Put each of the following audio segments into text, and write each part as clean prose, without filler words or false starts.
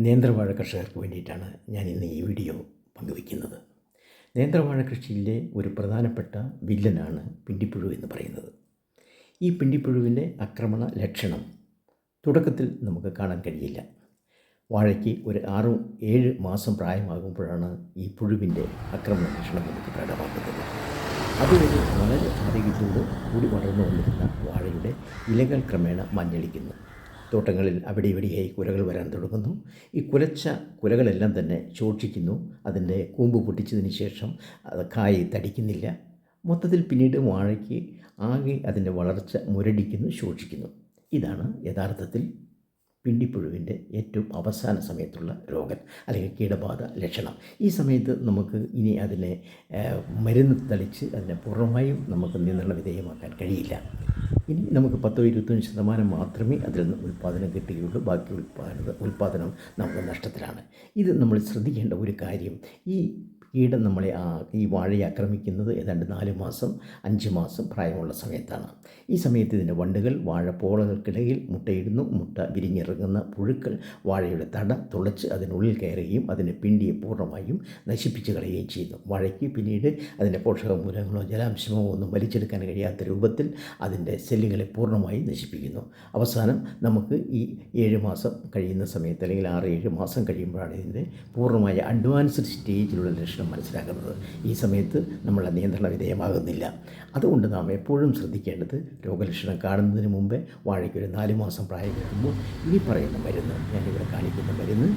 നേന്ത്രവാഴ കർഷകർക്ക് വേണ്ടിയിട്ടാണ് ഞാൻ ഇന്ന് ഈ വീഡിയോ പങ്കുവയ്ക്കുന്നത്. നേന്ത്രവാഴ കൃഷിയിലെ ഒരു പ്രധാനപ്പെട്ട വില്ലനാണ് പിണ്ടിപ്പുഴു എന്ന് പറയുന്നത്. ഈ പിണ്ടിപ്പുഴുവിൻ്റെ ആക്രമണ ലക്ഷണം തുടക്കത്തിൽ നമുക്ക് കാണാൻ കഴിയില്ല. വാഴയ്ക്ക് ഒരു 6-7 മാസം പ്രായമാകുമ്പോഴാണ് ഈ പുഴുവിൻ്റെ ആക്രമണ ലക്ഷണം നമുക്ക് പ്രകടമാക്കുന്നത്. അതുവരെ വളരെ ആരോഗ്യത്തോട് കൂടി വളർന്നു വന്നിരുന്ന വാഴയുടെ ഇലകൾ ക്രമേണ മഞ്ഞളിക്കുന്നു. തോട്ടങ്ങളിൽ അവിടെ ഇവിടെയായി കുലകൾ വരാൻ തുടങ്ങുന്നു. ഈ കുലച്ച കുലകളെല്ലാം തന്നെ ശോഷിക്കുന്നു. അതിൻ്റെ കൂമ്പ് പൊട്ടിച്ചതിന് ശേഷം അത് കായ് തടിക്കുന്നില്ല. മൊത്തത്തിൽ പിന്നീട് വാഴയ്ക്ക് ആകെ അതിൻ്റെ വളർച്ച മുരടിക്കുന്നു, ശോഷിക്കുന്നു. ഇതാണ് യഥാർത്ഥത്തിൽ പിണ്ടിപ്പുഴുവിൻ്റെ ഏറ്റവും അവസാന സമയത്തുള്ള രോഗം അല്ലെങ്കിൽ കീടബാധ ലക്ഷണം. ഈ സമയത്ത് നമുക്ക് ഇനി അതിനെ മരുന്ന് തളിച്ച് അതിനെ പൂർണ്ണമായും നമുക്ക് നിയന്ത്രണ വിധേയമാക്കാൻ കഴിയില്ല. ഇനി നമുക്ക് 10-25% മാത്രമേ അതിൽ നിന്ന് ഉൽപ്പാദനം കിട്ടുകയുള്ളൂ. ബാക്കി ഉൽപ്പാദനം നമുക്ക് നഷ്ടത്തിലാണ്. ഇത് നമ്മൾ ശ്രദ്ധിക്കേണ്ട ഒരു കാര്യം, ഈ കീടം നമ്മളെ ഈ വാഴയെ ആക്രമിക്കുന്നത് ഏതാണ്ട് 4 മാസം 5 മാസം പ്രായമുള്ള സമയത്താണ്. ഈ സമയത്ത് ഇതിൻ്റെ വണ്ടുകൾ വാഴപ്പോളകൾക്കിടയിൽ മുട്ടയിടുന്നു. മുട്ട വിരിഞ്ഞിറങ്ങുന്ന പുഴുക്കൾ വാഴയുടെ തട തുളച്ച് അതിനുള്ളിൽ കയറുകയും അതിനെ പിണ്ടിയെ പൂർണ്ണമായും നശിപ്പിച്ച് കളയുകയും ചെയ്യുന്നു. വാഴയ്ക്ക് പിന്നീട് അതിൻ്റെ പോഷകമൂലങ്ങളോ ജലാംശമോ ഒന്നും വലിച്ചെടുക്കാൻ കഴിയാത്ത രൂപത്തിൽ അതിൻ്റെ സെല്ലുകളെ പൂർണ്ണമായി നശിപ്പിക്കുന്നു. അവസാനം നമുക്ക് ഈ 7 മാസം കഴിയുന്ന സമയത്ത് അല്ലെങ്കിൽ 6-7 മാസം കഴിയുമ്പോഴാണ് ഇതിൻ്റെ പൂർണ്ണമായ അഡ്വാൻസ്ഡ് സ്റ്റേജിലുള്ള ലക്ഷണം മനസ്സിലാക്കുന്നത്. ഈ സമയത്ത് നമ്മൾ നിയന്ത്രണ വിധേയമാകുന്നില്ല. അതുകൊണ്ട് നാം എപ്പോഴും ശ്രദ്ധിക്കേണ്ടത്, രോഗലക്ഷണം കാണുന്നതിന് മുമ്പേ വാഴയ്ക്കൊരു 4 മാസം പ്രായം കിട്ടുമ്പോൾ ഈ പറയുന്ന മരുന്ന്, ഞാനിവിടെ കാണിക്കുന്ന മരുന്ന്,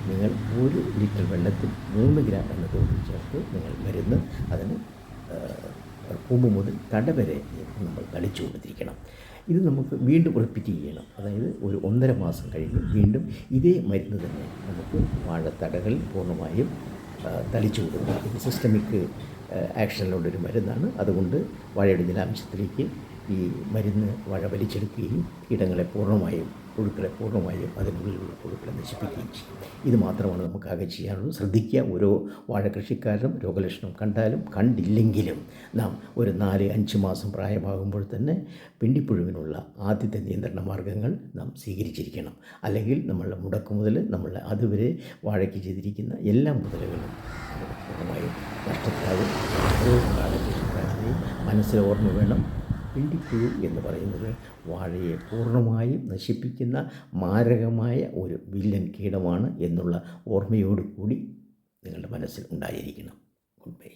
നിങ്ങൾ 1 ലിറ്റർ വെള്ളത്തിൽ 3 ഗ്രാം എന്ന തോതിൽ ചേർത്ത് നിങ്ങൾ മരുന്ന് അതിന് കൂമ്പ് മുതൽ തട വരെ നമ്മൾ തളിച്ചു കൊടുത്തിരിക്കണം. ഇത് നമുക്ക് വീണ്ടും റിപ്പീറ്റ് ചെയ്യണം. അതായത് ഒരു 1.5 മാസം കഴിഞ്ഞ് വീണ്ടും ഇതേ മരുന്ന് തന്നെ നമുക്ക് വാഴത്തടകളിൽ പൂർണ്ണമായും തളിച്ചു കൊടുക്കുക. ഇത് സിസ്റ്റമിക് ആക്ഷനിലുള്ളൊരു മരുന്നാണ്. അതുകൊണ്ട് വാഴയുടെ ജലാംശത്തിലേക്ക് ഈ മരുന്ന് വാഴ വലിച്ചെടുക്കുകയും കീടങ്ങളെ പൂർണ്ണമായും പുഴുക്കളെ പൂർണ്ണമായും അതിനുള്ളിലുള്ള പുഴുക്കളെ നശിപ്പിക്കുകയും ചെയ്യും. ഇത് മാത്രമാണ് നമുക്കാകെ ചെയ്യാനുള്ളത്. ശ്രദ്ധിക്കുക, ഓരോ വാഴ കൃഷിക്കാരനും രോഗലക്ഷണം കണ്ടാലും കണ്ടില്ലെങ്കിലും നാം ഒരു 4-5 മാസം പ്രായമാകുമ്പോൾ തന്നെ പിണ്ടിപ്പുഴുവിനുള്ള ആദ്യത്തെ നിയന്ത്രണ മാർഗ്ഗങ്ങൾ നാം സ്വീകരിച്ചിരിക്കണം. അല്ലെങ്കിൽ നമ്മളുടെ മുടക്ക് മുതൽ നമ്മൾ അതുവരെ വാഴയ്ക്ക് ചെയ്തിരിക്കുന്ന എല്ലാ മുതലുകളും പൂർണ്ണമായും നഷ്ടത്തിലാകും. ഓരോ വാഴ കൃഷിക്കാരനെയും മനസ്സിൽ ഓർമ്മ വേണം, പിണ്ടിപ്പുഴു എന്ന് പറയുന്നത് വാഴയെ പൂർണ്ണമായും നശിപ്പിക്കുന്ന മാരകമായ ഒരു വില്ലൻ കീടമാണ് എന്നുള്ള ഓർമ്മയോടുകൂടി നിങ്ങളുടെ മനസ്സിൽ ഉണ്ടായിരിക്കണം. Good bye.